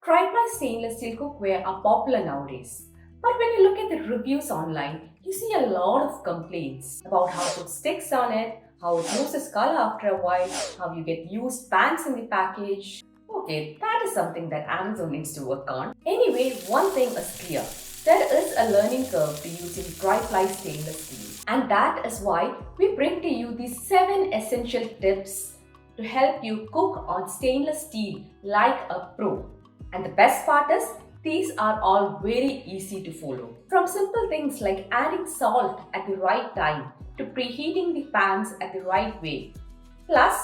Tri-ply stainless steel cookware are popular nowadays. But when you look at the reviews online, you see a lot of complaints about how food sticks on it, how it loses color after a while, how you get used pans in the package. Okay, that is something that Amazon needs to work on. Anyway, one thing is clear. There is a learning curve to using tri-ply stainless steel. And that is why we bring to you these 7 essential tips to help you cook on stainless steel like a pro. And the best part is, these are all very easy to follow. From simple things like adding salt at the right time to preheating the pans at the right way. Plus,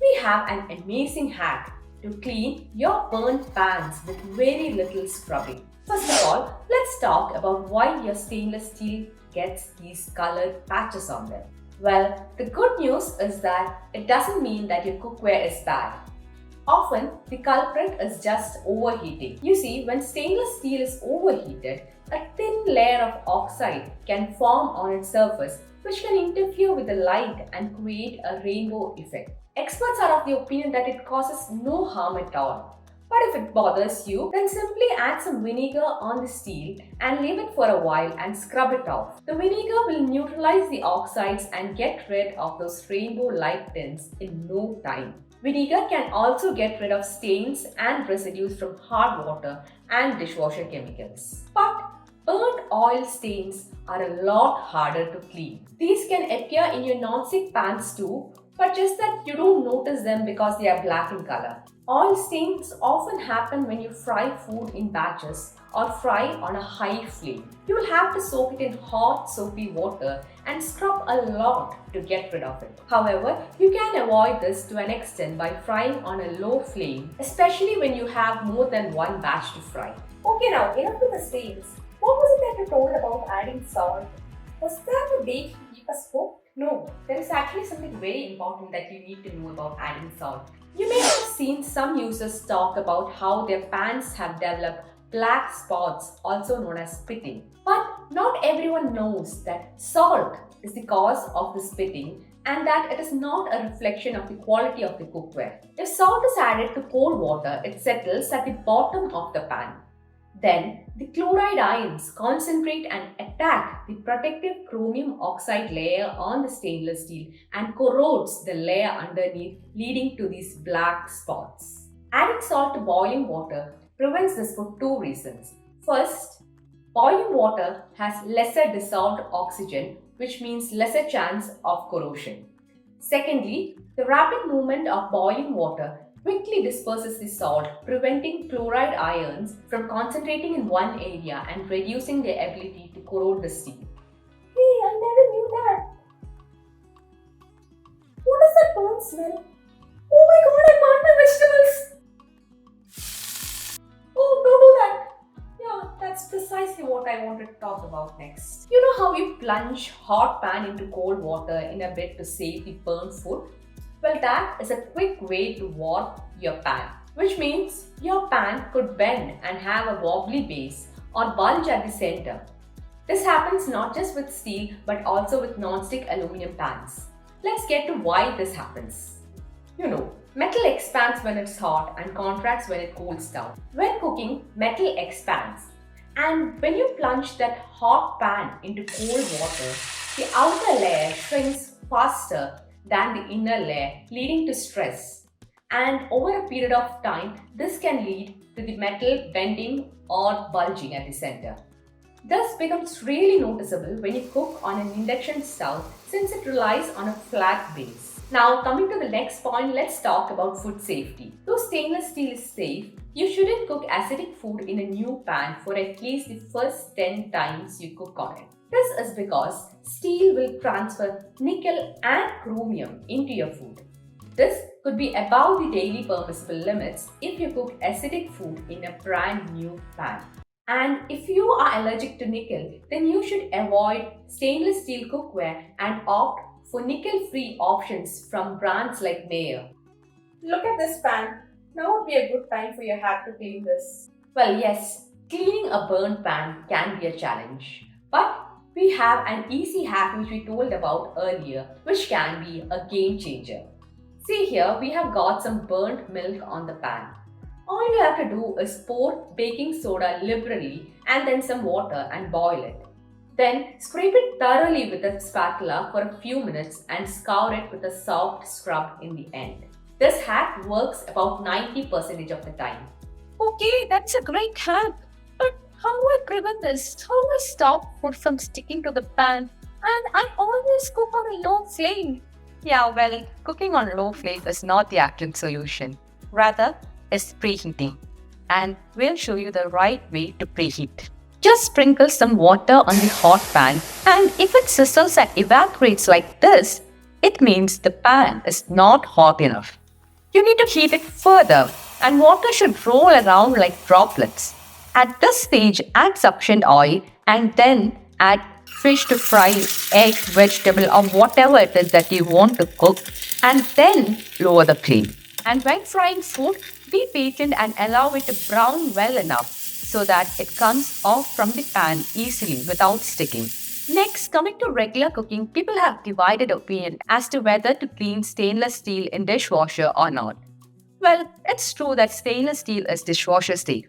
we have an amazing hack to clean your burnt pans with very little scrubbing. First of all, let's talk about why your stainless steel gets these colored patches on them. Well, the good news is that it doesn't mean that your cookware is bad. Often, the culprit is just overheating. You see, when stainless steel is overheated, a thin layer of oxide can form on its surface, which can interfere with the light and create a rainbow effect. Experts are of the opinion that it causes no harm at all. But if it bothers you, then simply add some vinegar on the steel and leave it for a while and scrub it off. The vinegar will neutralize the oxides and get rid of those rainbow light tints in no time. Vinegar can also get rid of stains and residues from hard water and dishwasher chemicals. But burnt oil stains are a lot harder to clean. These can appear in your non-stick pans too, but just that you don't notice them because they are black in color. Oil stains often happen when you fry food in batches or fry on a high flame. You will have to soak it in hot soapy water and scrub a lot to get rid of it. However, you can avoid this to an extent by frying on a low flame, especially when you have more than one batch to fry. Okay, now enough with the stains. What was it that you told about adding salt? Was that a way to keep us cooked? No, there is actually something very important that you need to know about adding salt. You may have seen some users talk about how their pans have developed black spots, also known as spitting. But not everyone knows that salt is the cause of the spitting and that it is not a reflection of the quality of the cookware. If salt is added to cold water, it settles at the bottom of the pan. Then, the chloride ions concentrate and attack the protective chromium oxide layer on the stainless steel and corrodes the layer underneath, leading to these black spots. Adding salt to boiling water prevents this for 2 reasons. First, boiling water has lesser dissolved oxygen, which means lesser chance of corrosion. Secondly, the rapid movement of boiling water quickly disperses the salt, preventing chloride ions from concentrating in one area and reducing their ability to corrode the steel. Hey, I never knew that. What is that burnt smell? Oh my god, I burned my vegetables! Oh, don't do that! Yeah, that's precisely what I wanted to talk about next. You know how you plunge hot pan into cold water in a bit to save the burnt food? Well, that is a quick way to warp your pan, which means your pan could bend and have a wobbly base or bulge at the center. This happens not just with steel but also with non-stick aluminum pans. Let's get to why this happens. You know, metal expands when it's hot and contracts when it cools down. When cooking, metal expands. And when you plunge that hot pan into cold water, the outer layer shrinks faster than the inner layer, leading to stress. And over a period of time, this can lead to the metal bending or bulging at the center. This becomes really noticeable when you cook on an induction stove since it relies on a flat base. Now, coming to the next point, let's talk about food safety. Though stainless steel is safe, you shouldn't cook acidic food in a new pan for at least the first 10 times you cook on it. This is because steel will transfer nickel and chromium into your food. This could be above the daily permissible limits if you cook acidic food in a brand new pan. And if you are allergic to nickel, then you should avoid stainless steel cookware and opt for nickel-free options from brands like Mayer. Look at this pan. Now would be a good time for your hack to clean this. Well, yes, cleaning a burnt pan can be a challenge. But we have an easy hack which we told about earlier, which can be a game changer. See here, we have got some burnt milk on the pan. All you have to do is pour baking soda liberally and then some water and boil it. Then scrape it thoroughly with a spatula for a few minutes and scour it with a soft scrub in the end. This hack works about 90% of the time. Okay, that's a great hack. But how do I prevent this? How do I stop food from sticking to the pan? And I always cook on a low flame. Yeah, well, cooking on low flame is not the actual solution. Rather, it's preheating. And we'll show you the right way to preheat. Just sprinkle some water on the hot pan, and if it sizzles and evaporates like this, it means the pan is not hot enough. You need to heat it further, and water should roll around like droplets. At this stage, add sufficient oil and then add fish to fry, egg, vegetable, or whatever it is that you want to cook, and then lower the flame. And when frying food, be patient and allow it to brown well enough so that it comes off from the pan easily without sticking. Next, coming to regular cooking, people have divided opinion as to whether to clean stainless steel in dishwasher or not. Well, it's true that stainless steel is dishwasher safe,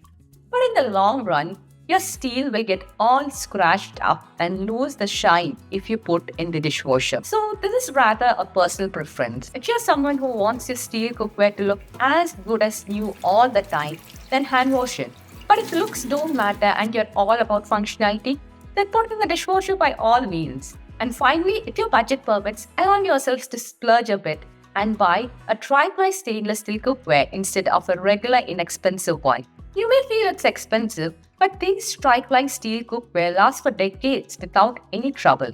but in the long run, your steel will get all scratched up and lose the shine if you put in the dishwasher. So this is rather a personal preference. If you're someone who wants your steel cookware to look as good as new all the time, then hand wash it. But if looks don't matter and you're all about functionality, then put it in the dishwasher by all means. And finally, if your budget permits, allow yourselves to splurge a bit and buy a tri-ply stainless steel cookware instead of a regular inexpensive one. You may feel it's expensive, but these tri-ply steel cookware last for decades without any trouble.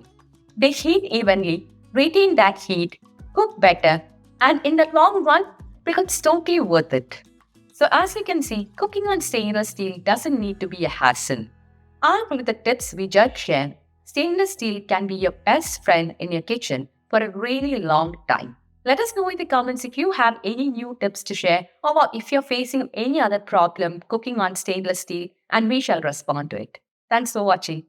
They heat evenly, retain that heat, cook better, and in the long run, becomes totally worth it. So as you can see, cooking on stainless steel doesn't need to be a hassle. Armed with the tips we just shared, stainless steel can be your best friend in your kitchen for a really long time. Let us know in the comments if you have any new tips to share or if you're facing any other problem cooking on stainless steel, and we shall respond to it. Thanks for watching.